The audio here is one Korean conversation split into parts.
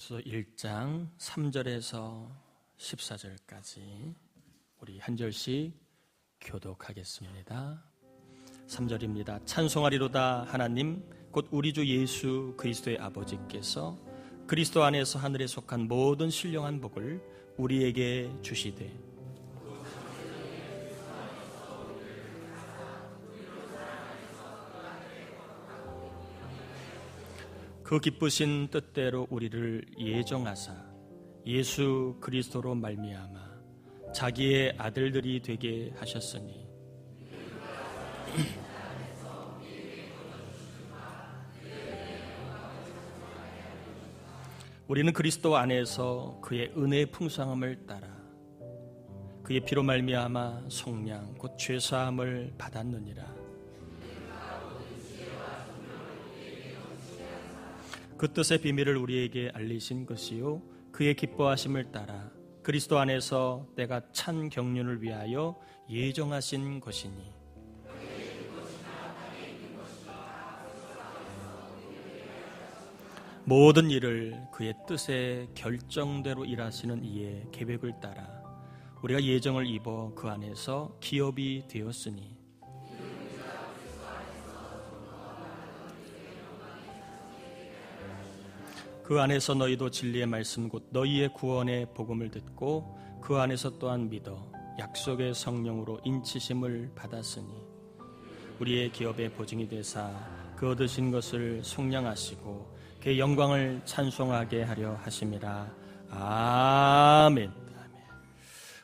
에베소 1장 3절에서 14절까지 우리 한 절씩 교독하겠습니다. 3절입니다. 찬송하리로다 하나님 곧 우리 주 예수 그리스도의 아버지께서 그리스도 안에서 하늘에 속한 모든 신령한 복을 우리에게 주시되 그 기쁘신 뜻대로 우리를 예정하사 예수 그리스도로 말미암아 자기의 아들들이 되게 하셨으니 우리는 그리스도 안에서 그의 은혜의 풍성함을 따라 그의 피로 말미암아 속량 곧 죄사함을 받았느니라. 그 뜻의 비밀을 우리에게 알리신 것이요 그의 기뻐하심을 따라 그리스도 안에서 때가 찬 경륜을 위하여 예정하신 것이니 모든 일을 그의 뜻의 결정대로 일하시는 이의 계획을 따라 우리가 예정을 입어 그 안에서 기업이 되었으니 그 안에서 너희도 진리의 말씀 곧 너희의 구원의 복음을 듣고 그 안에서 또한 믿어 약속의 성령으로 인치심을 받았으니 우리의 기업의 보증이 되사 그 얻으신 것을 속량하시고 그의 영광을 찬송하게 하려 하심이라. 아멘. 아멘.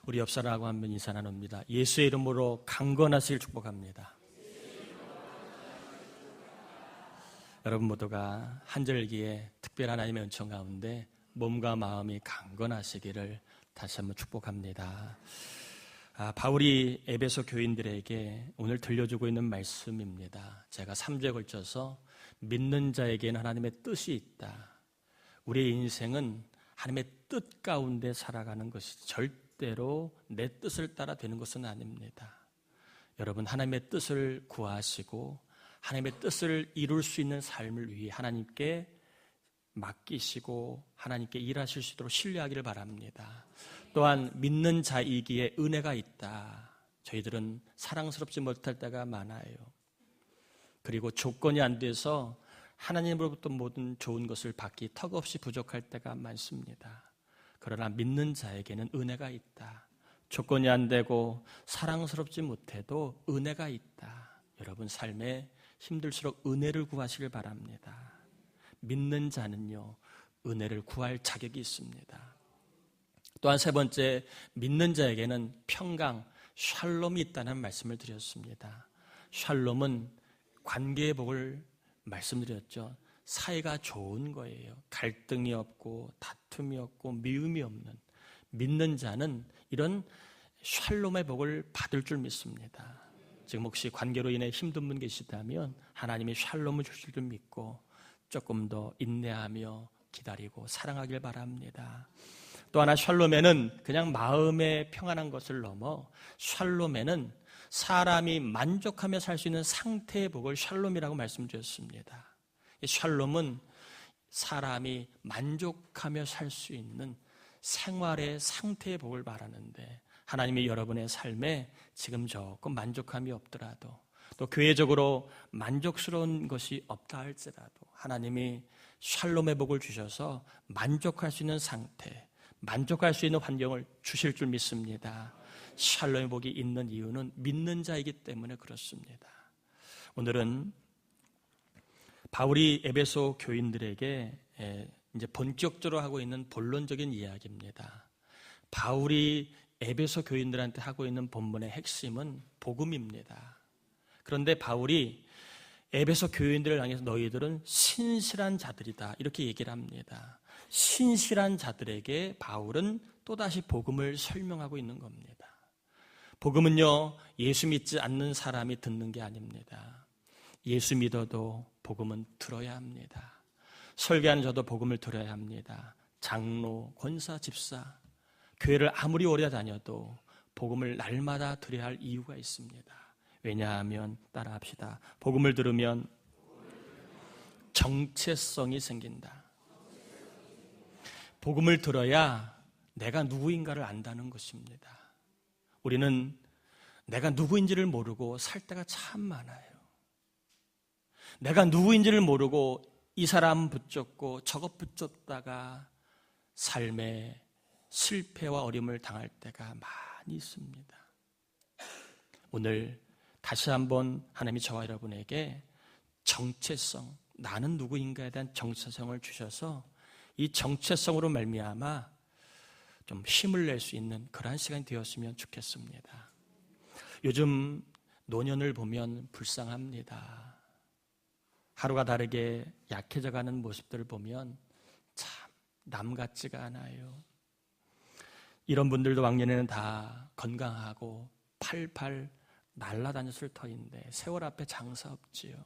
우리 옆 사람하고 한번 인사 나눕니다. 예수의 이름으로 강건하시길 축복합니다. 여러분 모두가 한절기에 특별한 하나님의 은총 가운데 몸과 마음이 강건하시기를 다시 한번 축복합니다. 바울이 에베소 교인들에게 오늘 들려주고 있는 말씀입니다. 제가 3주에 걸쳐서 믿는 자에게는 하나님의 뜻이 있다. 우리의 인생은 하나님의 뜻 가운데 살아가는 것이 절대로 내 뜻을 따라 되는 것은 아닙니다. 여러분 하나님의 뜻을 구하시고 하나님의 뜻을 이룰 수 있는 삶을 위해 하나님께 맡기시고 하나님께 일하실 수 있도록 신뢰하기를 바랍니다. 또한 믿는 자이기에 은혜가 있다. 저희들은 사랑스럽지 못할 때가 많아요. 그리고 조건이 안 돼서 하나님으로부터 모든 좋은 것을 받기 턱없이 부족할 때가 많습니다. 그러나 믿는 자에게는 은혜가 있다. 조건이 안 되고 사랑스럽지 못해도 은혜가 있다. 여러분 삶에 힘들수록 은혜를 구하시길 바랍니다. 믿는 자는요, 은혜를 구할 자격이 있습니다. 또한 세 번째, 믿는 자에게는 평강, 샬롬이 있다는 말씀을 드렸습니다. 샬롬은 관계의 복을 말씀드렸죠. 사이가 좋은 거예요. 갈등이 없고 다툼이 없고 미움이 없는 믿는 자는 이런 샬롬의 복을 받을 줄 믿습니다. 지금 혹시 관계로 인해 힘든 분 계시다면 하나님이 샬롬을 주실 줄 믿고 조금 더 인내하며 기다리고 사랑하길 바랍니다. 또 하나 샬롬에는 그냥 마음의 평안한 것을 넘어 샬롬에는 사람이 만족하며 살 수 있는 상태의 복을 샬롬이라고 말씀드렸습니다. 이 샬롬은 사람이 만족하며 살 수 있는 생활의 상태의 복을 말하는데 하나님이 여러분의 삶에 지금 조금 만족함이 없더라도 또 교회적으로 만족스러운 것이 없다 할지라도 하나님이 샬롬의 복을 주셔서 만족할 수 있는 상태, 만족할 수 있는 환경을 주실 줄 믿습니다. 샬롬의 복이 있는 이유는 믿는 자이기 때문에 그렇습니다. 오늘은 바울이 에베소 교인들에게 이제 본격적으로 하고 있는 본론적인 이야기입니다. 바울이 에베소 교인들한테 하고 있는 본문의 핵심은 복음입니다. 그런데 바울이 에베소 교인들을 향해서 너희들은 신실한 자들이다 이렇게 얘기를 합니다. 신실한 자들에게 바울은 또다시 복음을 설명하고 있는 겁니다. 복음은요, 예수 믿지 않는 사람이 듣는 게 아닙니다. 예수 믿어도 복음은 들어야 합니다. 설교하는 저도 복음을 들어야 합니다. 장로, 권사, 집사, 교회를 아무리 오래 다녀도 복음을 날마다 들어야 할 이유가 있습니다. 왜냐하면 따라합시다. 복음을 들으면 정체성이 생긴다. 복음을 들어야 내가 누구인가를 안다는 것입니다. 우리는 내가 누구인지를 모르고 살 때가 참 많아요. 내가 누구인지를 모르고 이 사람 붙잡고 저것 붙잡다가 삶의 실패와 어려움을 당할 때가 많이 있습니다. 오늘 다시 한번 하나님이 저와 여러분에게 정체성, 나는 누구인가에 대한 정체성을 주셔서 이 정체성으로 말미암아 좀 힘을 낼 수 있는 그러한 시간이 되었으면 좋겠습니다. 요즘 노년을 보면 불쌍합니다. 하루가 다르게 약해져가는 모습들을 보면 참 남 같지가 않아요. 이런 분들도 왕년에는 다 건강하고 팔팔 날아다녔을 터인데 세월 앞에 장사 없지요.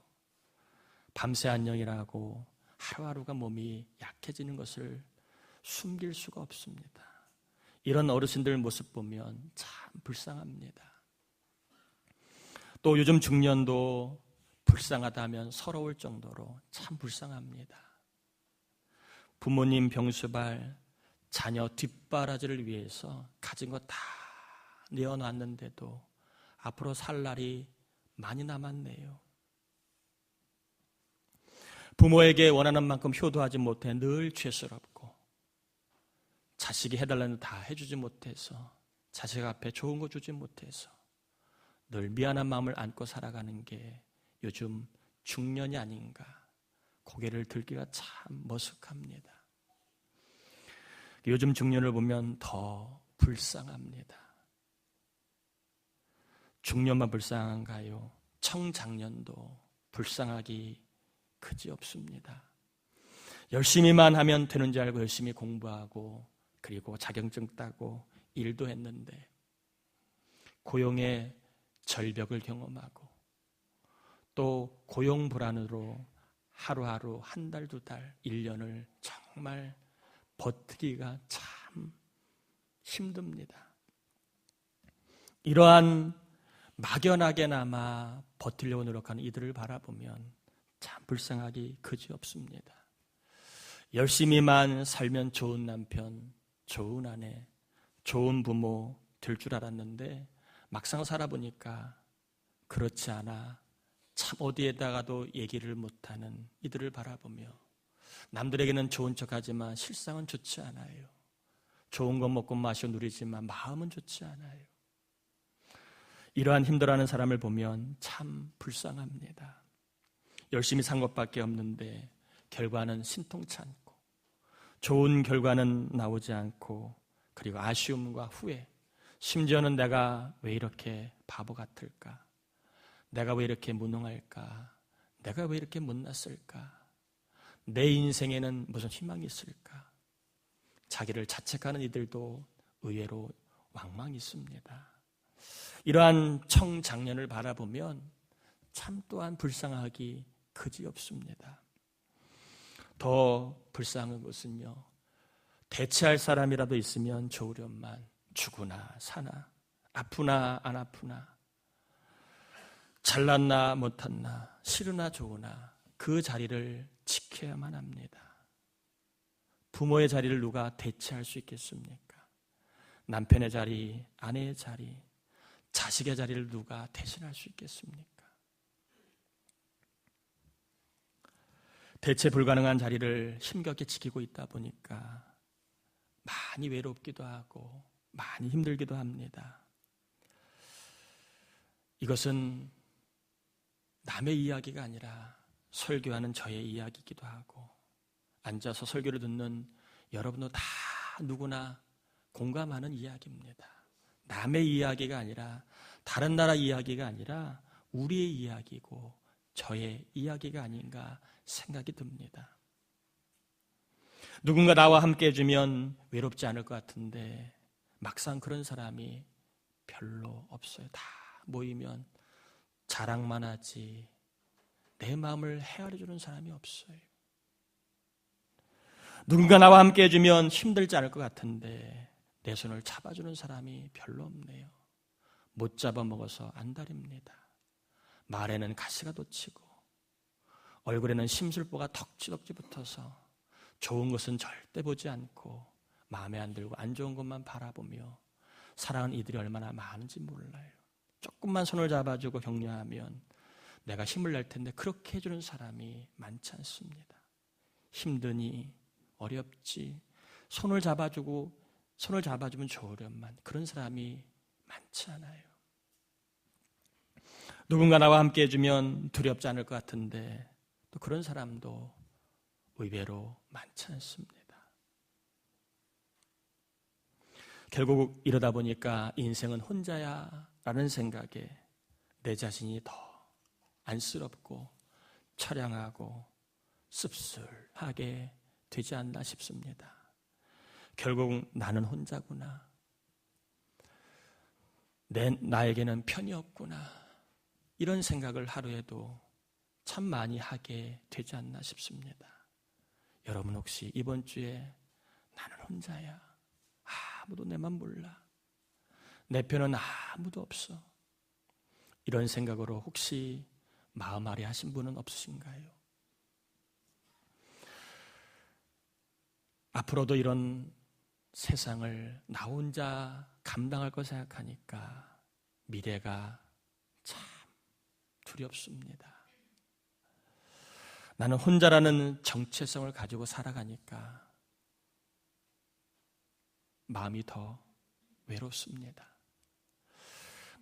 밤새 안녕이라고 하루하루가 몸이 약해지는 것을 숨길 수가 없습니다. 이런 어르신들 모습 보면 참 불쌍합니다. 또 요즘 중년도 불쌍하다면 서러울 정도로 참 불쌍합니다. 부모님 병수발, 자녀 뒷바라지를 위해서 가진 거 다 내어놨는데도 앞으로 살 날이 많이 남았네요. 부모에게 원하는 만큼 효도하지 못해 늘 죄스럽고 자식이 해달라는 다 해주지 못해서 자식 앞에 좋은 거 주지 못해서 늘 미안한 마음을 안고 살아가는 게 요즘 중년이 아닌가, 고개를 들기가 참 머쓱합니다. 요즘 중년을 보면 더 불쌍합니다. 중년만 불쌍한가요? 청장년도 불쌍하기 그지없습니다. 열심히만 하면 되는 줄 알고 열심히 공부하고 그리고 자격증 따고 일도 했는데 고용의 절벽을 경험하고 또 고용 불안으로 하루하루 한 달, 두 달, 1년을 정말 버티기가 참 힘듭니다. 이러한 막연하게나마 버티려고 노력하는 이들을 바라보면 참 불쌍하기 그지없습니다. 열심히만 살면 좋은 남편, 좋은 아내, 좋은 부모 될 줄 알았는데 막상 살아보니까 그렇지 않아 참 어디에다가도 얘기를 못하는 이들을 바라보며 남들에게는 좋은 척하지만 실상은 좋지 않아요. 좋은 것 먹고 마시고 누리지만 마음은 좋지 않아요. 이러한 힘들어하는 사람을 보면 참 불쌍합니다. 열심히 산 것밖에 없는데 결과는 신통치 않고 좋은 결과는 나오지 않고 그리고 아쉬움과 후회, 심지어는 내가 왜 이렇게 바보 같을까? 내가 왜 이렇게 무능할까? 내가 왜 이렇게 못났을까? 내 인생에는 무슨 희망이 있을까? 자기를 자책하는 이들도 의외로 왕왕 있습니다. 이러한 청장년을 바라보면 참 또한 불쌍하기 그지없습니다. 더 불쌍한 것은요, 대체할 사람이라도 있으면 좋으련만 죽으나 사나 아프나 안 아프나 잘났나 못했나 싫으나 좋으나 그 자리를 지켜야만 합니다. 부모의 자리를 누가 대체할 수 있겠습니까? 남편의 자리, 아내의 자리, 자식의 자리를 누가 대신할 수 있겠습니까? 대체 불가능한 자리를 힘겹게 지키고 있다 보니까 많이 외롭기도 하고 많이 힘들기도 합니다. 이것은 남의 이야기가 아니라 설교하는 저의 이야기이기도 하고 앉아서 설교를 듣는 여러분도 다 누구나 공감하는 이야기입니다. 남의 이야기가 아니라 다른 나라 이야기가 아니라 우리의 이야기고 저의 이야기가 아닌가 생각이 듭니다. 누군가 나와 함께 해주면 외롭지 않을 것 같은데 막상 그런 사람이 별로 없어요. 다 모이면 자랑만 하지 내 마음을 헤아려주는 사람이 없어요. 누군가 나와 함께 해주면 힘들지 않을 것 같은데 내 손을 잡아주는 사람이 별로 없네요. 못 잡아먹어서 안달입니다. 말에는 가시가 돋치고 얼굴에는 심술보가 덕지덕지 붙어서 좋은 것은 절대 보지 않고 마음에 안 들고 안 좋은 것만 바라보며 살아가는 이들이 얼마나 많은지 몰라요. 조금만 손을 잡아주고 격려하면 내가 힘을 낼 텐데 그렇게 해주는 사람이 많지 않습니다. 힘드니 어렵지 손을 잡아주면 좋으련만 그런 사람이 많지 않아요. 누군가 나와 함께 해주면 두렵지 않을 것 같은데 또 그런 사람도 의외로 많지 않습니다. 결국 이러다 보니까 인생은 혼자야 라는 생각에 내 자신이 더 안쓰럽고 처량하고 씁쓸하게 되지 않나 싶습니다. 결국 나는 혼자구나. 나에게는 편이 없구나. 이런 생각을 하루에도 참 많이 하게 되지 않나 싶습니다. 여러분 혹시 이번 주에 나는 혼자야. 아무도 내만 몰라. 내 편은 아무도 없어. 이런 생각으로 혹시 마음 아래 하신 분은 없으신가요? 앞으로도 이런 세상을 나 혼자 감당할 거 생각하니까 미래가 참 두렵습니다. 나는 혼자라는 정체성을 가지고 살아가니까 마음이 더 외롭습니다.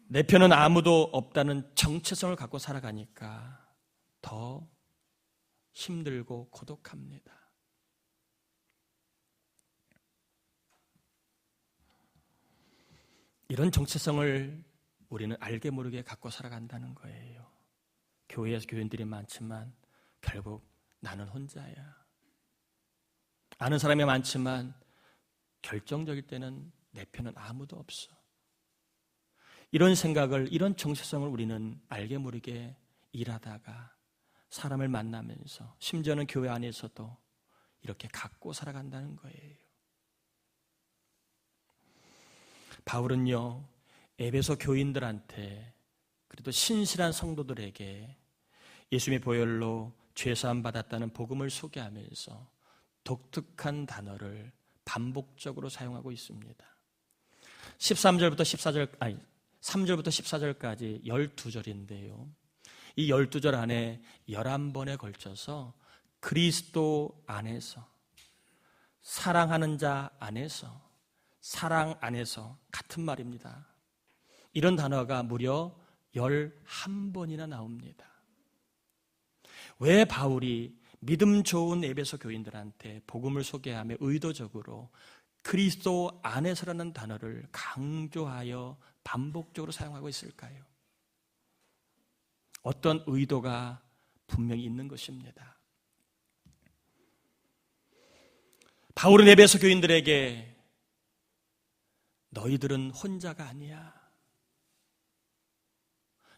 내 편은 아무도 없다는 정체성을 갖고 살아가니까 더 힘들고 고독합니다. 이런 정체성을 우리는 알게 모르게 갖고 살아간다는 거예요. 교회에서 교인들이 많지만 결국 나는 혼자야. 아는 사람이 많지만 결정적일 때는 내 편은 아무도 없어. 이런 생각을, 이런 정체성을 우리는 알게 모르게 일하다가 사람을 만나면서 심지어는 교회 안에서도 이렇게 갖고 살아간다는 거예요. 바울은요, 에베소 교인들한테 그래도 신실한 성도들에게 예수님의 보혈로 죄사함 받았다는 복음을 소개하면서 독특한 단어를 반복적으로 사용하고 있습니다. 3절부터 14절까지 12절인데요. 이 12절 안에 11번에 걸쳐서 그리스도 안에서, 사랑하는 자 안에서, 사랑 안에서 같은 말입니다. 이런 단어가 무려 11번이나 나옵니다. 왜 바울이 믿음 좋은 에베소 교인들한테 복음을 소개하며 의도적으로 그리스도 안에서라는 단어를 강조하여 반복적으로 사용하고 있을까요? 어떤 의도가 분명히 있는 것입니다. 바울은 에베소 교인들에게 너희들은 혼자가 아니야.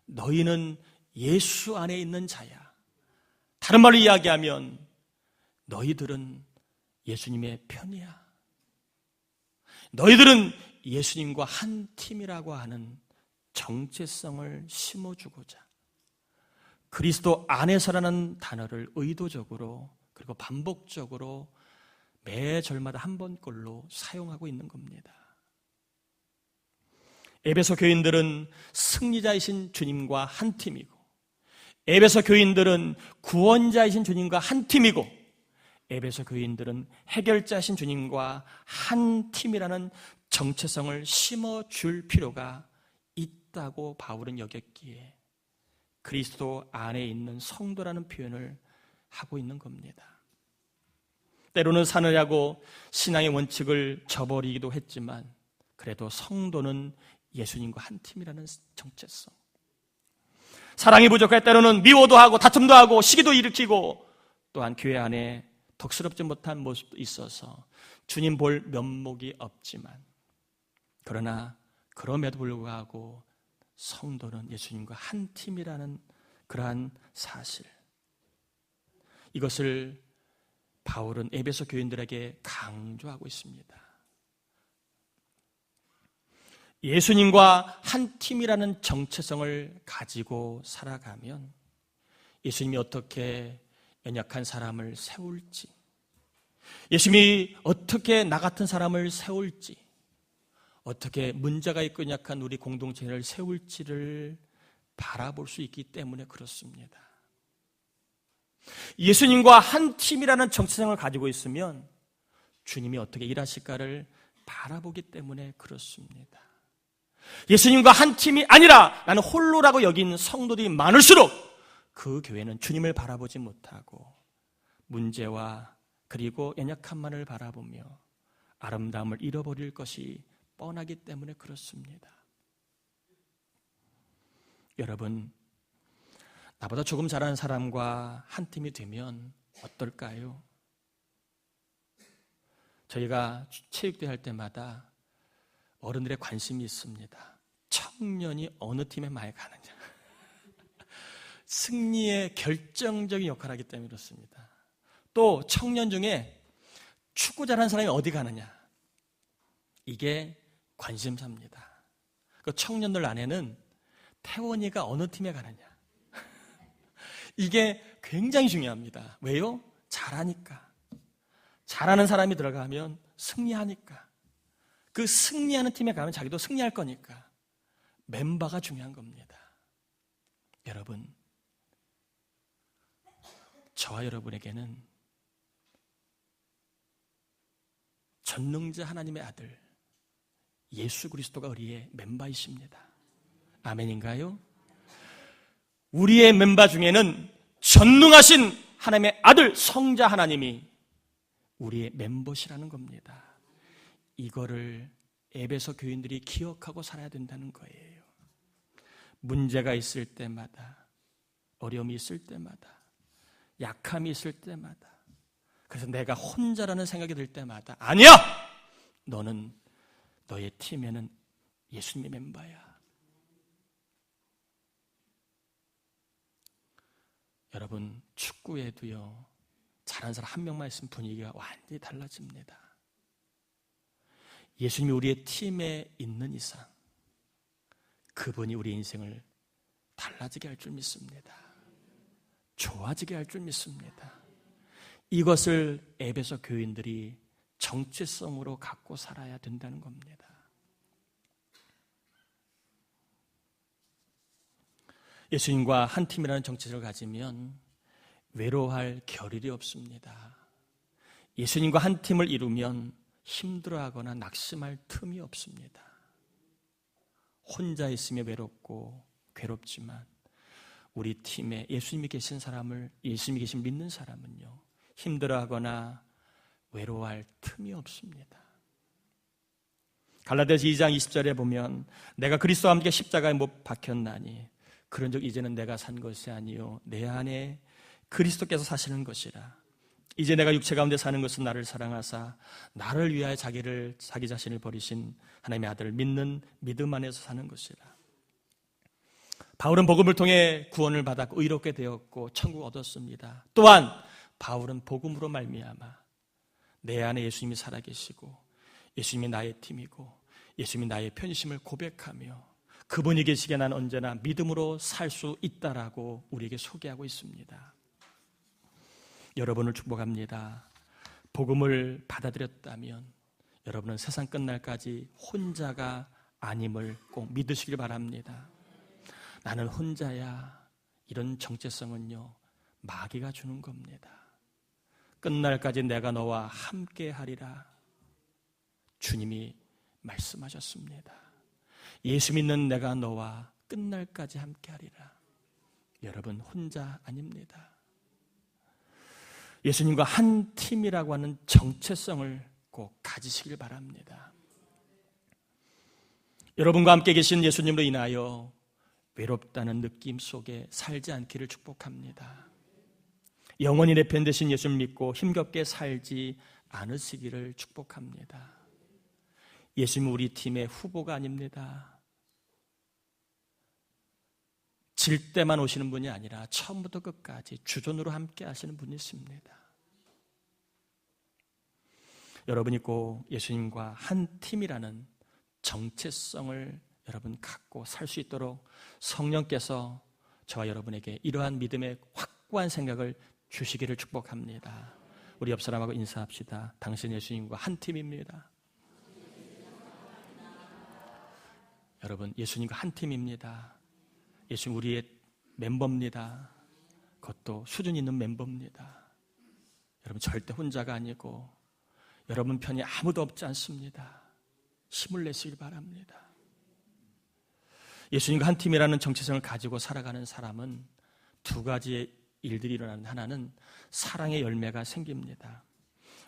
너희는 예수 안에 있는 자야. 다른 말로 이야기하면 너희들은 예수님의 편이야. 너희들은 예수님과 한 팀이라고 하는 정체성을 심어주고자 그리스도 안에서라는 단어를 의도적으로 그리고 반복적으로 매 절마다 한 번꼴로 사용하고 있는 겁니다. 에베소 교인들은 승리자이신 주님과 한 팀이고 에베소 교인들은 구원자이신 주님과 한 팀이고 에베소 교인들은 해결자이신 주님과 한 팀이라는 정체성을 심어줄 필요가 있다고 바울은 여겼기에 그리스도 안에 있는 성도라는 표현을 하고 있는 겁니다. 때로는 사느라고 신앙의 원칙을 저버리기도 했지만 그래도 성도는 예수님과 한 팀이라는 정체성, 사랑이 부족할 때로는 미워도 하고 다툼도 하고 시기도 일으키고 또한 교회 안에 덕스럽지 못한 모습도 있어서 주님 볼 면목이 없지만 그러나 그럼에도 불구하고 성도는 예수님과 한 팀이라는 그러한 사실, 이것을 바울은 에베소 교인들에게 강조하고 있습니다. 예수님과 한 팀이라는 정체성을 가지고 살아가면 예수님이 어떻게 연약한 사람을 세울지, 예수님이 어떻게 나 같은 사람을 세울지, 어떻게 문제가 있고 약한 우리 공동체를 세울지를 바라볼 수 있기 때문에 그렇습니다. 예수님과 한 팀이라는 정체성을 가지고 있으면 주님이 어떻게 일하실까를 바라보기 때문에 그렇습니다. 예수님과 한 팀이 아니라 나는 홀로라고 여긴 성도들이 많을수록 그 교회는 주님을 바라보지 못하고 문제와 그리고 연약함만을 바라보며 아름다움을 잃어버릴 것이 뻔하기 때문에 그렇습니다. 여러분, 나보다 조금 잘하는 사람과 한 팀이 되면 어떨까요? 저희가 체육대회 할 때마다 어른들의 관심이 있습니다. 청년이 어느 팀에 많이 가느냐. 승리의 결정적인 역할을 하기 때문에 그렇습니다. 또 청년 중에 축구 잘하는 사람이 어디 가느냐. 이게 관심사입니다. 그 청년들 안에는 태원이가 어느 팀에 가느냐. 이게 굉장히 중요합니다. 왜요? 잘하니까. 잘하는 사람이 들어가면 승리하니까. 그 승리하는 팀에 가면 자기도 승리할 거니까. 멤버가 중요한 겁니다. 여러분, 저와 여러분에게는 전능자 하나님의 아들 예수 그리스도가 우리의 멤버이십니다. 아멘인가요? 우리의 멤버 중에는 전능하신 하나님의 아들 성자 하나님이 우리의 멤버시라는 겁니다. 이거를 에베소 교인들이 기억하고 살아야 된다는 거예요. 문제가 있을 때마다, 어려움이 있을 때마다, 약함이 있을 때마다, 그래서 내가 혼자라는 생각이 들 때마다 아니야! 너는 너의 팀에는 예수님의 멤버야. 여러분, 축구에도요, 잘하는 사람 한 명만 있으면 분위기가 완전히 달라집니다. 예수님이 우리의 팀에 있는 이상 그분이 우리 인생을 달라지게 할 줄 믿습니다. 좋아지게 할 줄 믿습니다. 이것을 에베소 교인들이 정체성으로 갖고 살아야 된다는 겁니다. 예수님과 한 팀이라는 정체성을 가지면 외로워할 겨를이 없습니다. 예수님과 한 팀을 이루면 힘들어하거나 낙심할 틈이 없습니다. 혼자 있으며 외롭고 괴롭지만 우리 팀에 예수님이 계신 사람을, 예수님이 계신 믿는 사람은요, 힘들어하거나 외로워할 틈이 없습니다. 갈라디아서 2장 20절에 보면 내가 그리스도와 함께 십자가에 못 박혔나니 그런즉 이제는 내가 산 것이 아니요 내 안에 그리스도께서 사시는 것이라. 이제 내가 육체 가운데 사는 것은 나를 사랑하사 나를 위하여 자기 자신을 버리신 하나님의 아들을 믿는 믿음 안에서 사는 것이라. 바울은 복음을 통해 구원을 받았고 의롭게 되었고 천국을 얻었습니다. 또한 바울은 복음으로 말미암아 내 안에 예수님이 살아계시고 예수님이 나의 팀이고 예수님이 나의 편이심을 고백하며 그분이 계시기에 나는 언제나 믿음으로 살 수 있다라고 우리에게 소개하고 있습니다. 여러분을 축복합니다. 복음을 받아들였다면 여러분은 세상 끝날까지 혼자가 아님을 꼭 믿으시길 바랍니다. 나는 혼자야. 이런 정체성은요, 마귀가 주는 겁니다. 끝날까지 내가 너와 함께 하리라. 주님이 말씀하셨습니다. 예수 믿는 내가 너와 끝날까지 함께 하리라. 여러분 혼자 아닙니다. 예수님과 한 팀이라고 하는 정체성을 꼭 가지시길 바랍니다. 여러분과 함께 계신 예수님으로 인하여 외롭다는 느낌 속에 살지 않기를 축복합니다. 영원히 내 편 되신 예수를 믿고 힘겹게 살지 않으시기를 축복합니다. 예수님은 우리 팀의 후보가 아닙니다. 질 때만 오시는 분이 아니라 처음부터 끝까지 주존으로 함께 하시는 분이십니다. 여러분이 꼭 예수님과 한 팀이라는 정체성을 여러분 갖고 살 수 있도록 성령께서 저와 여러분에게 이러한 믿음의 확고한 생각을 주시기를 축복합니다. 우리 옆 사람하고 인사합시다. 당신 예수님과 한 팀입니다. 여러분, 예수님과 한 팀입니다. 예수님 우리의 멤버입니다. 그것도 수준 있는 멤버입니다. 여러분 절대 혼자가 아니고 여러분 편이 아무도 없지 않습니다. 힘을 내시길 바랍니다. 예수님과 한 팀이라는 정체성을 가지고 살아가는 사람은 두 가지의 일들이 일어나는, 하나는 사랑의 열매가 생깁니다.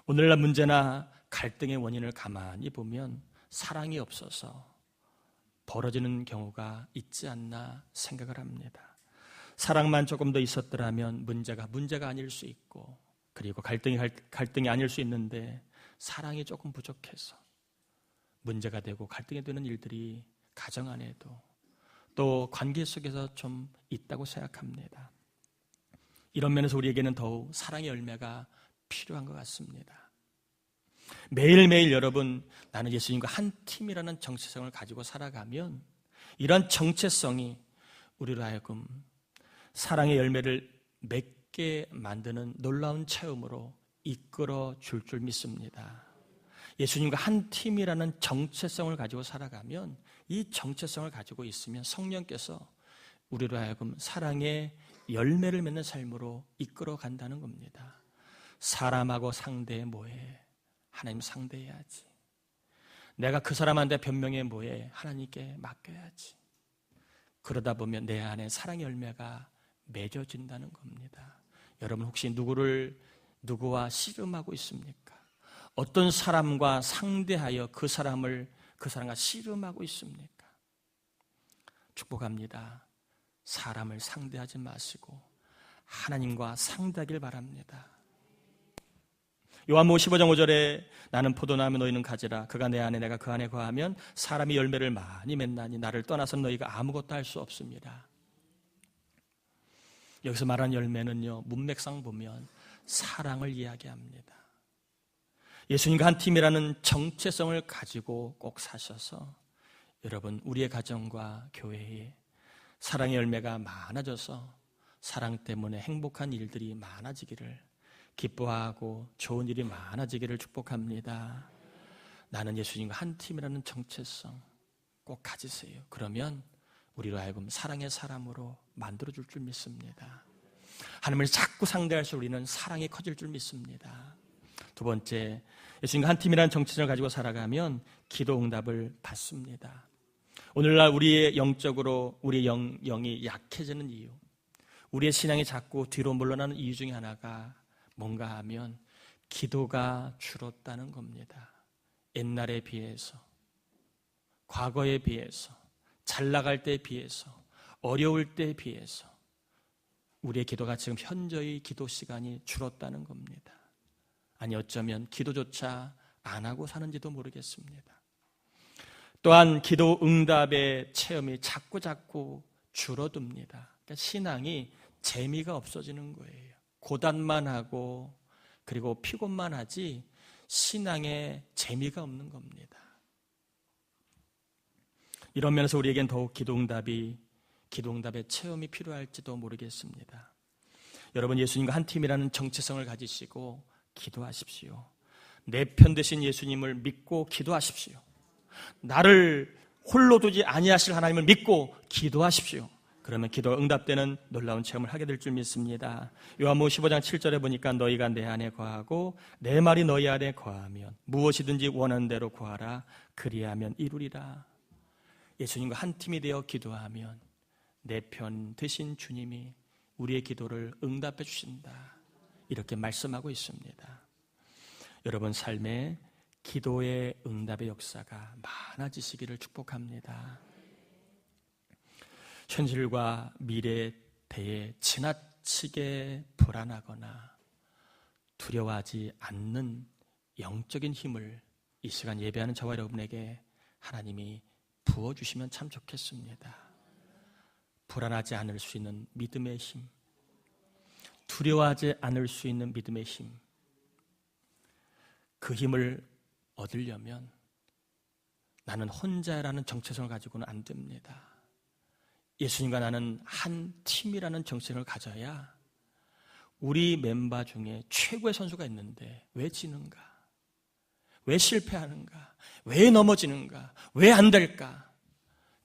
오늘날 문제나 갈등의 원인을 가만히 보면 사랑이 없어서 벌어지는 경우가 있지 않나 생각을 합니다. 사랑만 조금 더 있었더라면 문제가 아닐 수 있고, 그리고 갈등이 아닐 수 있는데 사랑이 조금 부족해서 문제가 되고 갈등이 되는 일들이 가정 안에도 또 관계 속에서 좀 있다고 생각합니다. 이런 면에서 우리에게는 더욱 사랑의 열매가 필요한 것 같습니다. 매일매일 여러분, 나는 예수님과 한 팀이라는 정체성을 가지고 살아가면 이런 정체성이 우리로 하여금 사랑의 열매를 맺게 만드는 놀라운 체험으로 이끌어 줄 믿습니다. 예수님과 한 팀이라는 정체성을 가지고 살아가면, 이 정체성을 가지고 있으면 성령께서 우리로 하여금 사랑의 열매를 맺는 삶으로 이끌어 간다는 겁니다. 사람하고 상대해 뭐해? 하나님 상대해야지. 내가 그 사람한테 변명해 뭐해? 하나님께 맡겨야지. 그러다 보면 내 안에 사랑의 열매가 맺어진다는 겁니다. 여러분 혹시 누구와 씨름하고 있습니까? 어떤 사람과 상대하여 그 사람과 씨름하고 있습니까? 축복합니다. 사람을 상대하지 마시고 하나님과 상대하길 바랍니다. 요한복음 15장 5절에 나는 포도나무 너희는 가지라. 그가 내 안에 내가 그 안에 거하면 사람이 열매를 많이 맺나니 나를 떠나서 너희가 아무것도 할 수 없습니다. 여기서 말하는 열매는요, 문맥상 보면 사랑을 이야기합니다. 예수님과 한 팀이라는 정체성을 가지고 꼭 사셔서 여러분 우리의 가정과 교회에 사랑의 열매가 많아져서 사랑 때문에 행복한 일들이 많아지기를, 기뻐하고 좋은 일이 많아지기를 축복합니다. 나는 예수님과 한 팀이라는 정체성 꼭 가지세요. 그러면 우리로 하여금 사랑의 사람으로 만들어줄 줄 믿습니다. 하나님을 자꾸 상대할수록 우리는 사랑이 커질 줄 믿습니다. 두 번째, 예수님과 한 팀이라는 정체성을 가지고 살아가면 기도 응답을 받습니다. 오늘날 우리의 영적으로 우리의 영이 약해지는 이유, 우리의 신앙이 자꾸 뒤로 물러나는 이유 중에 하나가 뭔가 하면 기도가 줄었다는 겁니다. 옛날에 비해서, 과거에 비해서, 잘 나갈 때에 비해서, 어려울 때에 비해서 우리의 기도가 지금 현저히 기도 시간이 줄었다는 겁니다. 아니 어쩌면 기도조차 안 하고 사는지도 모르겠습니다. 또한 기도 응답의 체험이 자꾸 줄어듭니다. 그러니까 신앙이 재미가 없어지는 거예요. 고단만 하고 그리고 피곤만 하지 신앙에 재미가 없는 겁니다. 이런 면에서 우리에겐 더욱 기도 응답의 체험이 필요할지도 모르겠습니다. 여러분 예수님과 한 팀이라는 정체성을 가지시고 기도하십시오. 내 편 되신 예수님을 믿고 기도하십시오. 나를 홀로 두지 아니하실 하나님을 믿고 기도하십시오. 그러면 기도가 응답되는 놀라운 체험을 하게 될 줄 믿습니다. 요한복음 15장 7절에 보니까 너희가 내 안에 거하고 내 말이 너희 안에 거하면 무엇이든지 원하는 대로 구하라. 그리하면 이루리라. 예수님과 한 팀이 되어 기도하면 내 편 되신 주님이 우리의 기도를 응답해 주신다. 이렇게 말씀하고 있습니다. 여러분 삶에 기도의 응답의 역사가 많아지시기를 축복합니다. 현실과 미래에 대해 지나치게 불안하거나 두려워하지 않는 영적인 힘을 이 시간 예배하는 저와 여러분에게 하나님이 부어주시면 참 좋겠습니다. 불안하지 않을 수 있는 믿음의 힘, 두려워하지 않을 수 있는 믿음의 힘, 그 힘을 얻으려면 나는 혼자라는 정체성을 가지고는 안 됩니다. 예수님과 나는 한 팀이라는 정체성을 가져야 우리 멤버 중에 최고의 선수가 있는데 왜 지는가? 왜 실패하는가? 왜 넘어지는가? 왜 안 될까?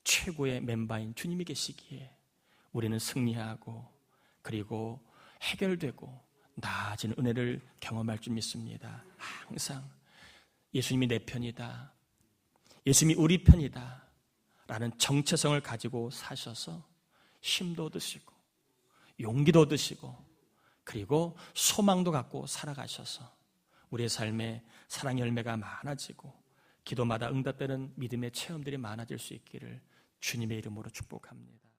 최고의 멤버인 주님이 계시기에 우리는 승리하고 그리고 해결되고 나아진 은혜를 경험할 줄 믿습니다. 항상 예수님이 내 편이다, 예수님이 우리 편이다 라는 정체성을 가지고 사셔서 힘도 얻으시고 용기도 얻으시고 그리고 소망도 갖고 살아가셔서 우리의 삶에 사랑의 열매가 많아지고 기도마다 응답되는 믿음의 체험들이 많아질 수 있기를 주님의 이름으로 축복합니다.